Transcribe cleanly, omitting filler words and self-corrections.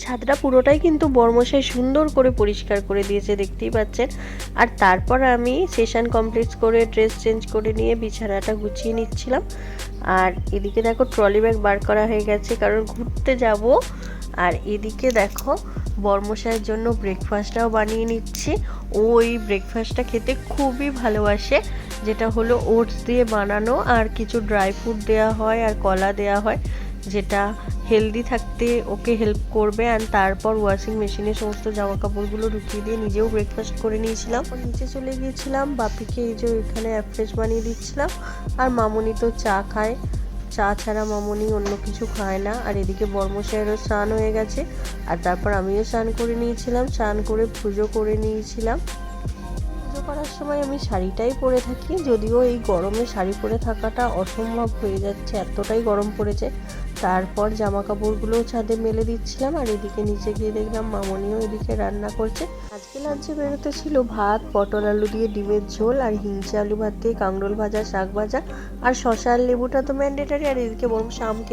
ছাদটা পুরোটাই কিন্তু বর্মশাই সুন্দর করে পরিষ্কার করে দিয়েছে, দেখতেই পাচ্ছেন। আর তারপর আমি সেশন কমপ্লিট করে ড্রেস চেঞ্জ করে নিয়ে বিছানাটা গুছিয়ে নিচ্ছিলাম। আর এদিকে দেখো ট্রলি ব্যাগ বার করা হয়ে গেছে, কারণ ঘুরতে যাব। আর এদিকে দেখো বর্মশাইয়ের জন্য ব্রেকফাস্টটাও বানিয়ে নিচ্ছি। ও এই ব্রেকফাস্টটা খেতে খুবই ভালোবাসে, যেটা হলো ওটস দিয়ে বানানো, আর কিছু ড্রাই ফ্রুট দেওয়া হয় আর কলা দেওয়া হয়, যেটা হেলদি থাকতে ওকে হেল্প করবে। আর তারপর ওয়াশিং মেশিনে সমস্ত জামা কাপড়গুলো ঢুকিয়ে দিয়ে নিজেও ব্রেকফাস্ট করে নিয়েছিলাম। নিচে চলে গিয়েছিলাম, বাপিকে এই যে এখানে অ্যাফ্রেশ বানিয়ে দিচ্ছিলাম। আর মামুনি তো চা খায়, চা ছাড়া মামুনি অন্য কিছু খায় না। আর এদিকে বর্মশাইয়েরও স্নান হয়ে গেছে, আর তারপর আমিও স্নান করে নিয়েছিলাম। স্নান করে পুজো করে নিয়েছিলাম। পুজো করার সময় আমি শাড়িটাই পরে থাকি, যদিও এই গরমে শাড়ি পরে থাকাটা অসম্ভব হয়ে যাচ্ছে, এতটাই গরম পড়েছে। তারপর জামা কাপড়গুলো ছাদে মেলে দিচ্ছিলাম। আর এদিকে নিচে গিয়ে দেখলাম মামনিও এদিকে রান্না করছে। আজকে লাঞ্চে বেরোতে ছিল ভাত, পটল আলু দিয়ে ডিমের ঝোল, আর হিঞ্চে আলু ভাত দিয়ে কাঁকরোল ভাজা, শাক ভাজা, আর শশা আর লেবুটা তো ম্যান্ডেটারি। আর এদিকে বরং শামকে